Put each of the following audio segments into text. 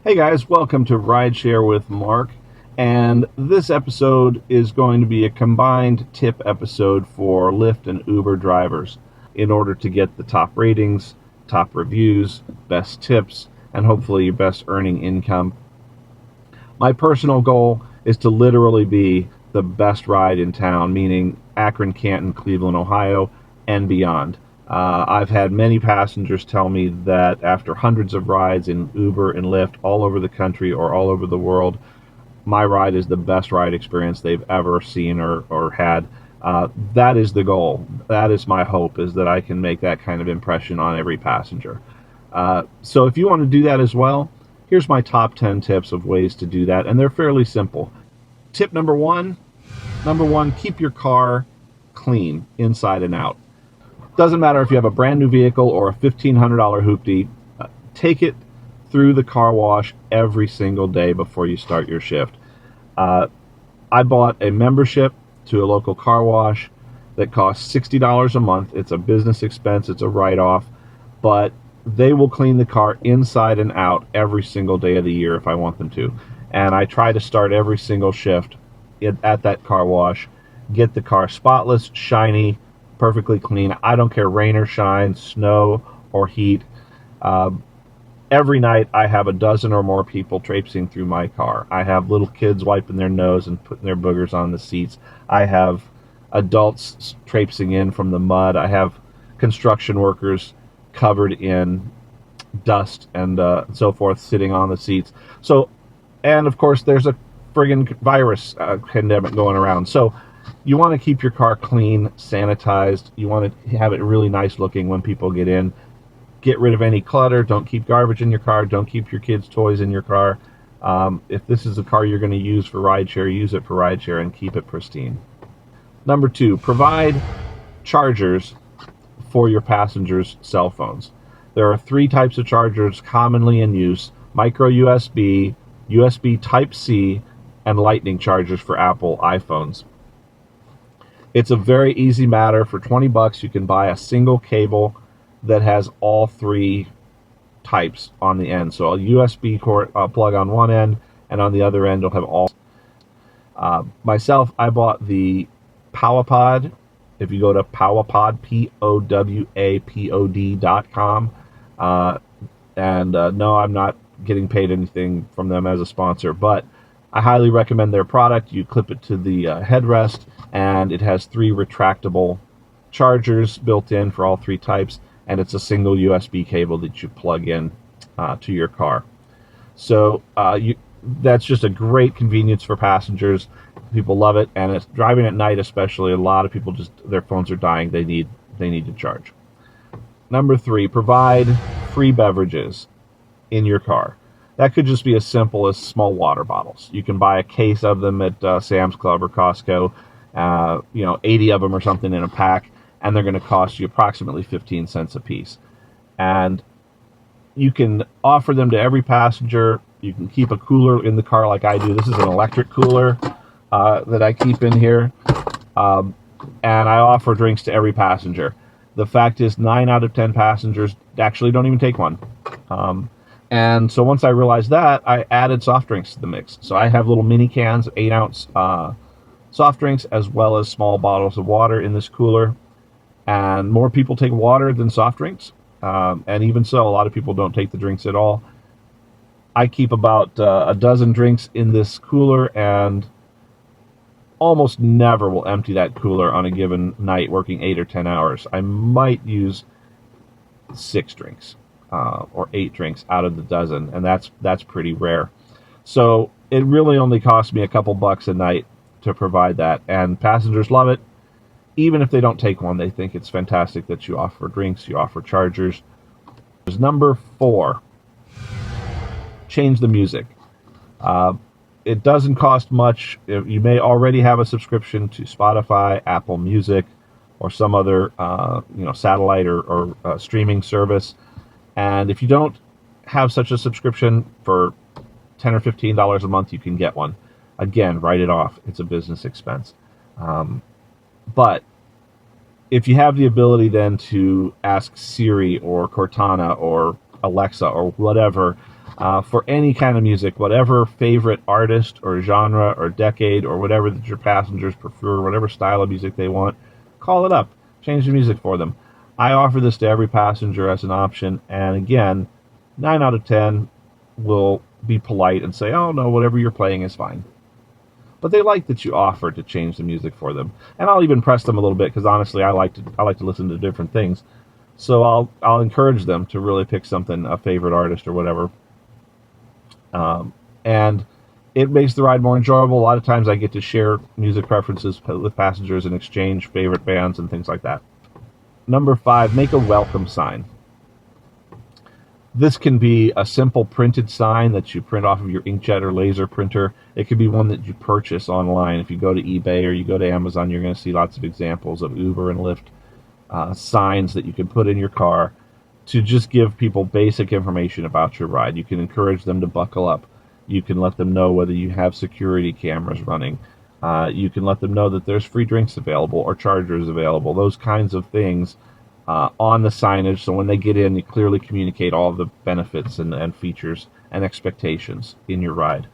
Hey guys, welcome to Rideshare with Mark. And this episode is going to be a combined tip episode for Lyft and Uber drivers in order to get the top ratings, top reviews, best tips, and hopefully your best earning income. My personal goal is to literally be the best ride in town, meaning Akron, Canton, Cleveland, Ohio, and beyond. I've had many passengers tell me that after hundreds of rides in Uber and Lyft all over the country or all over the world, my ride is the best ride experience they've ever seen or had. That is the goal. That is my hope, is that I can make that kind of impression on every passenger. So if you want to do that as well, here's my top 10 tips of ways to do that, and they're fairly simple. Tip number one, keep your car clean inside and out. Doesn't matter if you have a brand new vehicle or a $1,500 hoopty, take it through the car wash every single day before you start your shift. I bought a membership to a local car wash that costs $60 a month. It's a business expense, it's a write-off, but they will clean the car inside and out every single day of the year if I want them to. And I try to start every single shift at that car wash, get the car spotless, shiny, perfectly clean. I don't care rain or shine, snow or heat. Every night I have a dozen or more people traipsing through my car. I have little kids wiping their nose and putting their boogers on the seats. I have adults traipsing in from the mud. I have construction workers covered in dust and so forth sitting on the seats. So, and of course there's a friggin' virus pandemic going around. So you want to keep your car clean, sanitized. You want to have it really nice looking when people get in. Get rid of any clutter. Don't keep garbage in your car. Don't keep your kids' toys in your car. If this is a car you're going to use for rideshare, use it for rideshare and keep it pristine. Number two, provide chargers for your passengers' cell phones. There are three types of chargers commonly in use: micro USB, USB Type-C, and Lightning chargers for Apple iPhones. It's a very easy matter. For 20 bucks, you can buy a single cable that has all three types on the end. So a USB cord, plug on one end, and on the other end, you'll have all. Myself, I bought the PowaPod. If you go to PowaPod, POWAPOD.com, and no, I'm not getting paid anything from them as a sponsor, but I highly recommend their product. You clip it to the headrest, and it has three retractable chargers built in for all three types, and it's a single USB cable that you plug in to your car. So that's just a great convenience for passengers. People love it, and it's driving at night especially. A lot of people just, their phones are dying. They need to charge. Number three, provide free beverages in your car. That could just be as simple as small water bottles. You can buy a case of them at Sam's Club or Costco, 80 of them or something in a pack, and they're going to cost you approximately 15 cents a piece. And you can offer them to every passenger. You can keep a cooler in the car like I do. This is an electric cooler that I keep in here, and I offer drinks to every passenger. The fact is, 9 out of 10 passengers actually don't even take one. And so once I realized that, I added soft drinks to the mix. So I have little mini cans, 8-ounce soft drinks, as well as small bottles of water in this cooler. And more people take water than soft drinks. And even so, a lot of people don't take the drinks at all. I keep about a dozen drinks in this cooler, and almost never will empty that cooler on a given night working 8 or 10 hours. I might use 6 drinks. Or 8 drinks out of the dozen, and that's pretty rare. So it really only costs me a couple bucks a night to provide that, and passengers love it. Even if they don't take one, they think it's fantastic that you offer drinks, you offer chargers. Number 4, change the music. It doesn't cost much. You may already have a subscription to Spotify, Apple Music, or some other satellite or streaming service. And if you don't have such a subscription, for $10 or $15 a month, you can get one. Again, write it off. It's a business expense. But if you have the ability then to ask Siri or Cortana or Alexa or whatever for any kind of music, whatever favorite artist or genre or decade or whatever that your passengers prefer, whatever style of music they want, call it up. Change the music for them. I offer this to every passenger as an option, and again, 9 out of 10 will be polite and say, oh no, whatever you're playing is fine. But they like that you offer to change the music for them. And I'll even press them a little bit, because honestly I like to listen to different things. So I'll encourage them to really pick something, a favorite artist or whatever. And it makes the ride more enjoyable. A lot of times I get to share music preferences with passengers and exchange favorite bands and things like that. Number 5, make a welcome sign. This can be a simple printed sign that you print off of your inkjet or laser printer. It could be one that you purchase online. If you go to eBay or you go to Amazon, you're going to see lots of examples of Uber and Lyft signs that you can put in your car to just give people basic information about your ride. You can encourage them to buckle up. You can let them know whether you have security cameras running. You can let them know that there's free drinks available or chargers available, those kinds of things on the signage. So when they get in, you clearly communicate all of the benefits and features and expectations in your ride.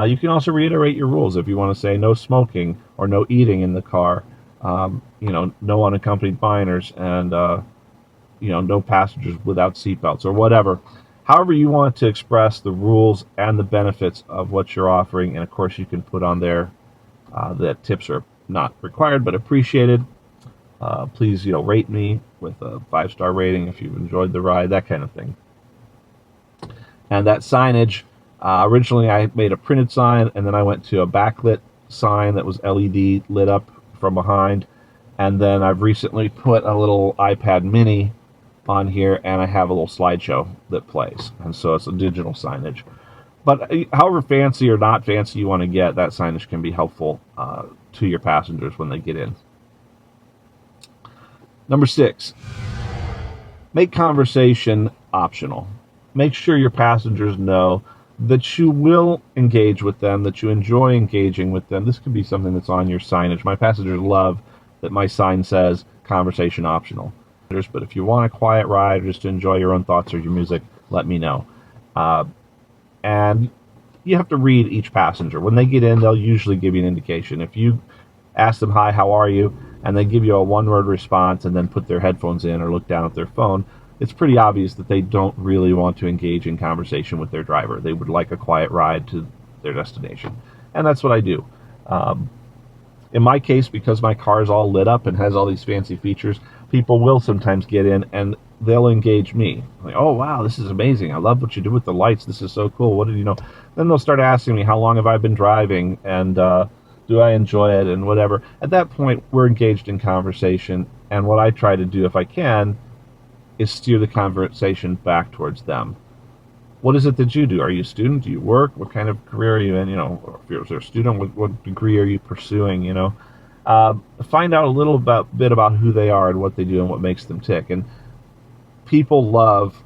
You can also reiterate your rules if you want to say no smoking or no eating in the car, no unaccompanied minors, and no passengers without seatbelts or whatever. However you want to express the rules and the benefits of what you're offering. And of course you can put on there that tips are not required but appreciated. Please, rate me with a 5-star rating if you've enjoyed the ride, that kind of thing. And that signage, originally I made a printed sign, and then I went to a backlit sign that was LED lit up from behind. And then I've recently put a little iPad mini on here, and I have a little slideshow that plays. And so it's a digital signage. But however fancy or not fancy you want to get, that signage can be helpful to your passengers when they get in. Number 6, make conversation optional. Make sure your passengers know that you will engage with them, that you enjoy engaging with them. This could be something that's on your signage. My passengers love that my sign says conversation optional. But if you want a quiet ride or just to enjoy your own thoughts or your music, let me know. And you have to read each passenger. When they get in, they'll usually give you an indication. If you ask them, hi, how are you? And they give you a one-word response and then put their headphones in or look down at their phone, it's pretty obvious that they don't really want to engage in conversation with their driver. They would like a quiet ride to their destination. And that's what I do. In my case, because my car is all lit up and has all these fancy features, people will sometimes get in and they'll engage me. Like, oh, wow, this is amazing. I love what you do with the lights. This is so cool. What did you know? Then they'll start asking me, how long have I been driving? And do I enjoy it and whatever. At that point, we're engaged in conversation. And what I try to do, if I can, is steer the conversation back towards them. What is it that you do? Are you a student? Do you work? What kind of career are you in? If you're a student, what degree are you pursuing? Find out a little bit about who they are and what they do and what makes them tick. And people love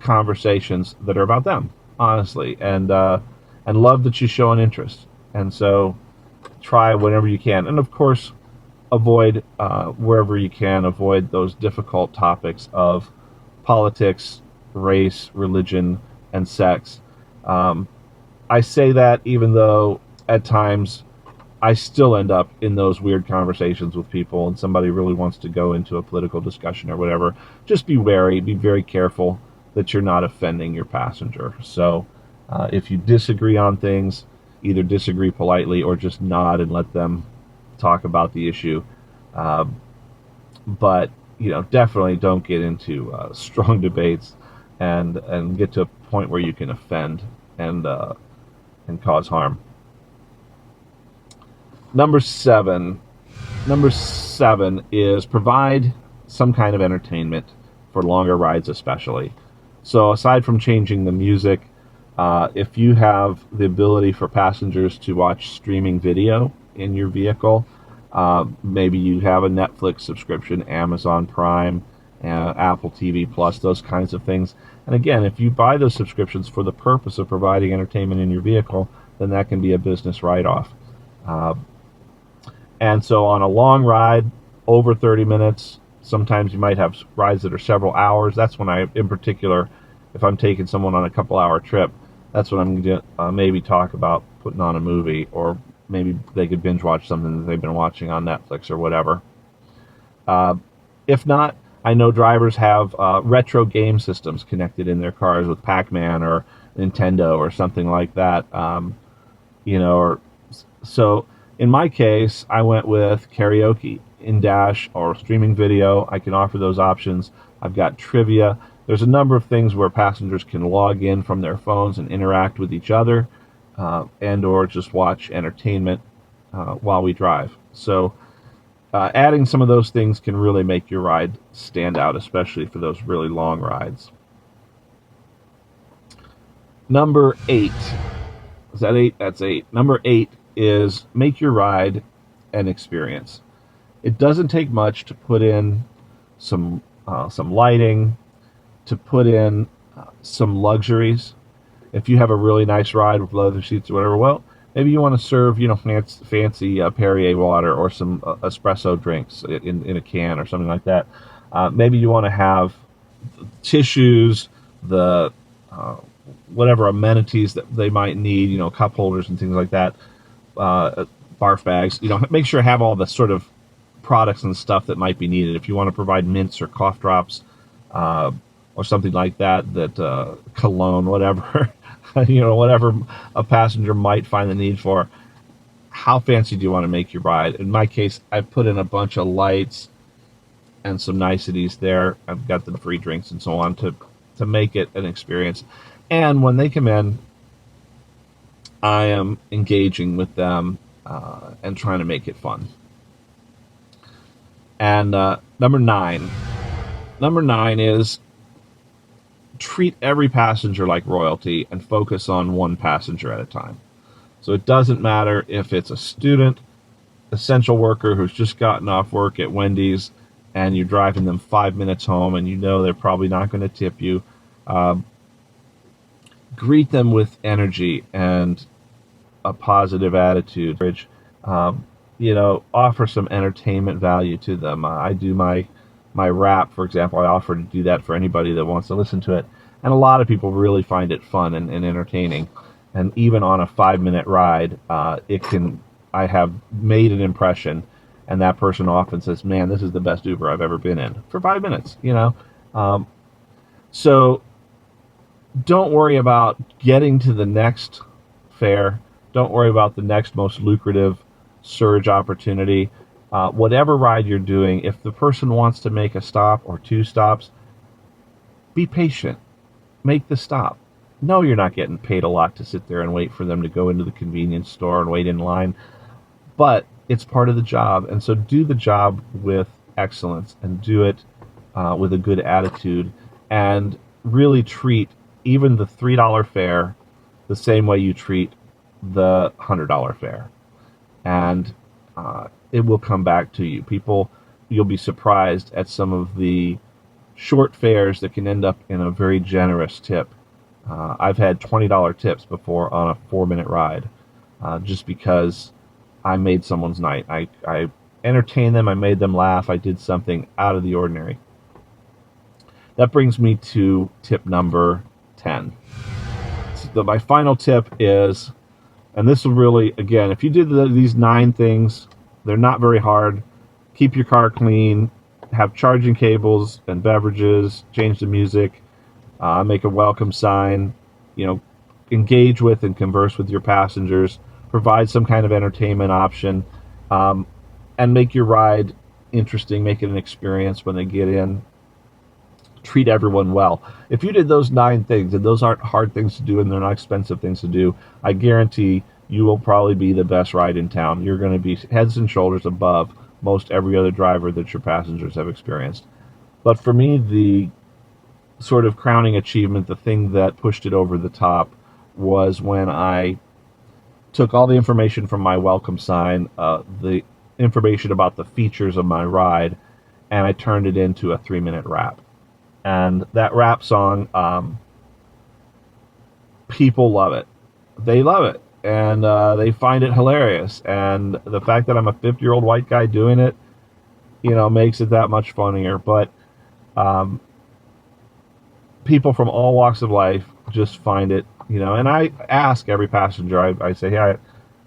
conversations that are about them, honestly, and love that you show an interest. And so try whenever you can. And of course, avoid, wherever you can, avoid those difficult topics of politics, race, religion, and sex. I say that even though at times I still end up in those weird conversations with people and somebody really wants to go into a political discussion or whatever. Just be wary, be very careful that you're not offending your passenger. So if you disagree on things, either disagree politely or just nod and let them talk about the issue. But definitely don't get into strong debates and get to a point where you can offend and cause harm. Number seven is provide some kind of entertainment for longer rides especially. So aside from changing the music, if you have the ability for passengers to watch streaming video in your vehicle, maybe you have a Netflix subscription, Amazon Prime, Apple TV Plus, those kinds of things. And again, if you buy those subscriptions for the purpose of providing entertainment in your vehicle, then that can be a business write-off. And so on a long ride, over 30 minutes, sometimes you might have rides that are several hours. That's when I, in particular, if I'm taking someone on a couple-hour trip, that's what I'm going to maybe talk about putting on a movie, or maybe they could binge watch something that they've been watching on Netflix or whatever. If not, I know drivers have retro game systems connected in their cars with Pac-Man or Nintendo or something like that. Or so in my case, I went with karaoke, in dash, or streaming video. I can offer those options. I've got trivia. There's a number of things where passengers can log in from their phones and interact with each other, and or just watch entertainment while we drive. So adding some of those things can really make your ride stand out, especially for those really long rides. Number 8. Is that 8? That's 8. Number 8 is make your ride an experience. It doesn't take much to put in some lighting, to put in some luxuries. If you have a really nice ride with leather seats or whatever, well, maybe you want to serve, fancy Perrier water or some espresso drinks in a can or something like that. Maybe you want to have tissues, the whatever amenities that they might need, cup holders and things like that, barf bags. Make sure to have all the sort of products and stuff that might be needed. If you want to provide mints or cough drops, or something like that, cologne, whatever, whatever a passenger might find the need for. How fancy do you want to make your ride? In my case, I've put in a bunch of lights and some niceties there. I've got the free drinks and so on to make it an experience. And when they come in, I am engaging with them and trying to make it fun. And number 9 is treat every passenger like royalty and focus on one passenger at a time. So it doesn't matter if it's a student, essential worker who's just gotten off work at Wendy's, and you're driving them 5 minutes home and they're probably not going to tip you. Greet them with energy and a positive attitude. Offer some entertainment value to them. I do my rap, for example. I offer to do that for anybody that wants to listen to it. And a lot of people really find it fun and entertaining. And even on a 5-minute ride, I have made an impression, and that person often says, man, this is the best Uber I've ever been in, for 5 minutes, So don't worry about getting to the next fare. Don't worry about the next most lucrative surge opportunity. Whatever ride you're doing, if the person wants to make a stop or 2 stops, be patient. Make the stop. No, you're not getting paid a lot to sit there and wait for them to go into the convenience store and wait in line, but it's part of the job. And so do the job with excellence and do it with a good attitude, and really treat even the $3 fare the same way you treat the $100 fare. And it will come back to you. You'll be surprised at some of the short fares that can end up in a very generous tip. I've had $20 tips before on a 4-minute ride, just because I made someone's night. I entertained them, I made them laugh, I did something out of the ordinary. That brings me to tip number 10. So my final tip is, and this will really, again, if you did these 9 things, they're not very hard. Keep your car clean, have charging cables and beverages, change the music, make a welcome sign, engage with and converse with your passengers, provide some kind of entertainment option, and make your ride interesting, make it an experience when they get in. Treat everyone well. If you did those 9 things, and those aren't hard things to do and they're not expensive things to do, I guarantee you will probably be the best ride in town. You're going to be heads and shoulders above most every other driver that your passengers have experienced. But for me, the sort of crowning achievement, the thing that pushed it over the top, was when I took all the information from my welcome sign, the information about the features of my ride, and I turned it into a 3-minute rap. And that rap song, people love it. They love it. And they find it hilarious. And the fact that I'm a 50-year-old white guy doing it, makes it that much funnier. But people from all walks of life just find it, and I ask every passenger, I say, hey,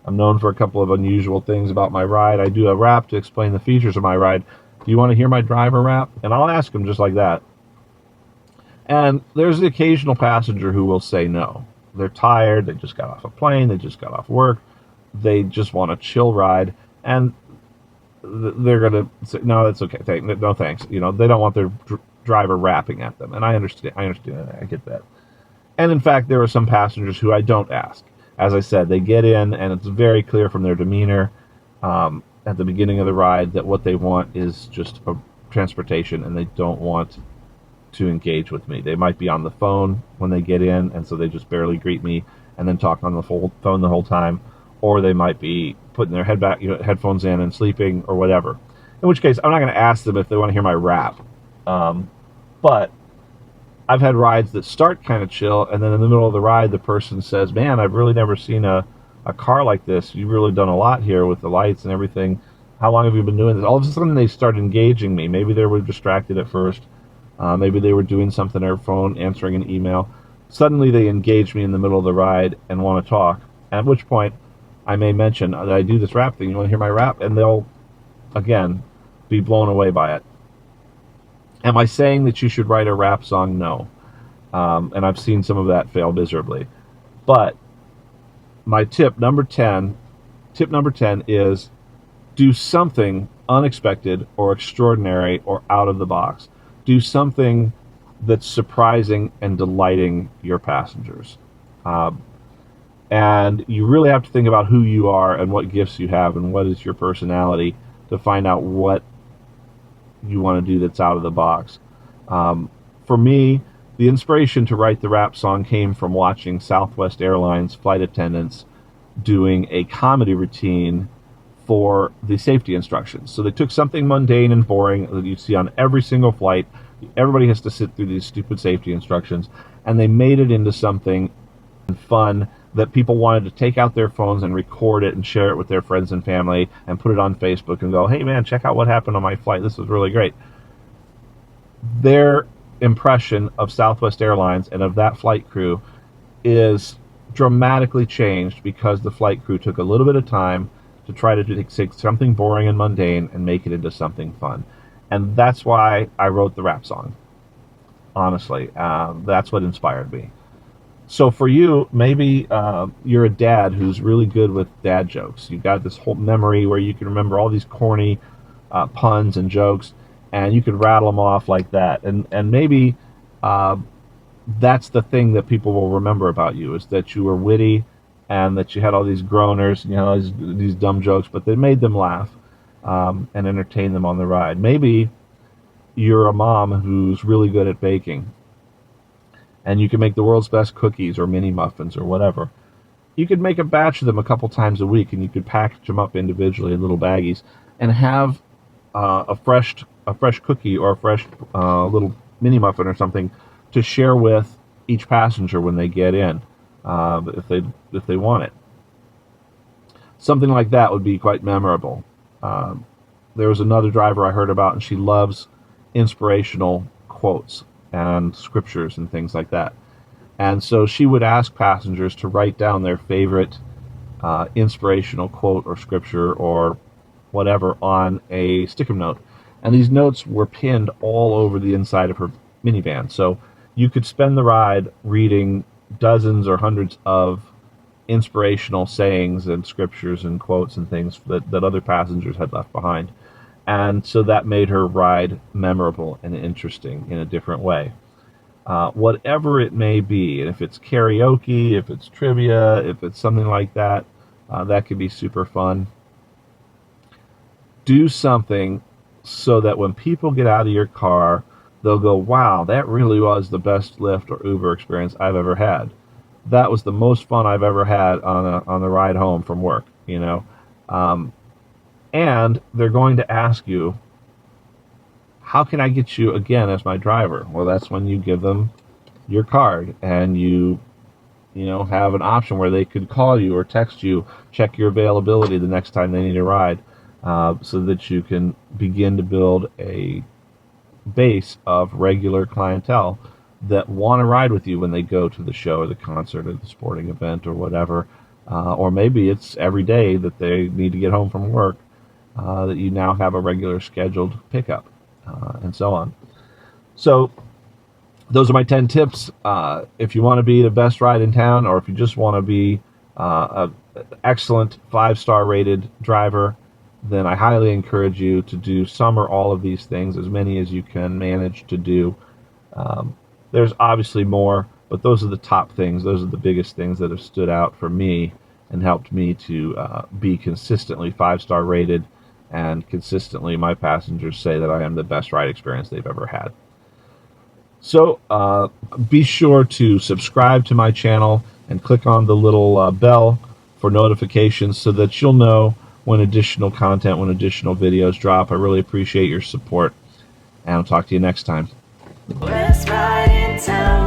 I'm known for a couple of unusual things about my ride. I do a rap to explain the features of my ride. Do you want to hear my driver rap? And I'll ask them just like that. And there's the occasional passenger who will say no. They're tired, they just got off a plane, they just got off work, they just want a chill ride, and they're going to say, no, that's okay, no thanks. They don't want their driver rapping at them. And I understand, I get that. And in fact, there are some passengers who I don't ask. As I said, they get in, and it's very clear from their demeanor at the beginning of the ride that what they want is just a transportation, and they don't want to engage with me. They might be on the phone when they get in, and so they just barely greet me and then talk on the phone the whole time, or they might be putting their headphones in and sleeping or whatever. In which case, I'm not going to ask them if they want to hear my rap. But I've had rides that start kind of chill, and then in the middle of the ride, the person says, man, I've really never seen a car like this. You've really done a lot here with the lights and everything. How long have you been doing this? All of a sudden, they start engaging me. Maybe they were distracted at first. Maybe they were doing something on their phone, answering an email. Suddenly, they engage me in the middle of the ride and want to talk, at which point I may mention that I do this rap thing. You want to hear my rap? And they'll, again, be blown away by it. Am I saying that you should write a rap song? No. And I've seen some of that fail miserably. But my tip number 10 is do something unexpected or extraordinary or out of the box. Do something that's surprising and delighting your passengers. And you really have to think about who you are and what gifts you have and what is your personality to find out what you want to do that's out of the box. For me, the inspiration to write the rap song came from watching Southwest Airlines flight attendants doing a comedy routine for the safety instructions. So they took something mundane and boring that you see on every single flight. Everybody has to sit through these stupid safety instructions, and they made it into something fun that people wanted to take out their phones and record it and share it with their friends and family and put it on Facebook and go, hey man, check out what happened on my flight. This was really great. Their impression of Southwest Airlines and of that flight crew is dramatically changed because the flight crew took a little bit of time to try to take something boring and mundane and make it into something fun. And that's why I wrote the rap song. Honestly, that's what inspired me. So for you, maybe you're a dad who's really good with dad jokes. You've got this whole memory where you can remember all these corny puns and jokes, and you can rattle them off like that. And maybe that's the thing that people will remember about you, is that you were witty and that you had all these groaners, these dumb jokes, but they made them laugh and entertain them on the ride. Maybe you're a mom who's really good at baking, and you can make the world's best cookies or mini muffins or whatever. You could make a batch of them a couple times a week, and you could package them up individually in little baggies and have a fresh cookie or a fresh little mini muffin or something to share with each passenger when they get in, if they want it. Something like that would be quite memorable. There was another driver I heard about, and she loves inspirational quotes and scriptures and things like that. And so she would ask passengers to write down their favorite inspirational quote or scripture or whatever on a stick-em note. And these notes were pinned all over the inside of her minivan. So you could spend the ride reading dozens or hundreds of inspirational sayings and scriptures and quotes and things that other passengers had left behind. And so that made her ride memorable and interesting in a different way. Whatever it may be, and if it's karaoke, if it's trivia, if it's something like that, that could be super fun. Do something so that when people get out of your car, they'll go, wow, that really was the best Lyft or Uber experience I've ever had. That was the most fun I've ever had on the ride home from work, and they're going to ask you, how can I get you again as my driver? Well, that's when you give them your card, and you have an option where they could call you or text you, check your availability the next time they need a ride, so that you can begin to build a base of regular clientele that want to ride with you when they go to the show or the concert or the sporting event or whatever. Or maybe it's every day that they need to get home from work, that you now have a regular scheduled pickup, and so on. So those are my 10 tips. If you want to be the best ride in town, or if you just want to be an excellent 5-star rated driver, then I highly encourage you to do some or all of these things, as many as you can manage to do. There's obviously more, but those are the top things. Those are the biggest things that have stood out for me and helped me to be consistently 5-star rated, and consistently my passengers say that I am the best ride experience they've ever had. So be sure to subscribe to my channel and click on the little bell for notifications so that you'll know when additional content, when additional videos drop. I really appreciate your support, and I'll talk to you next time. Best ride in town.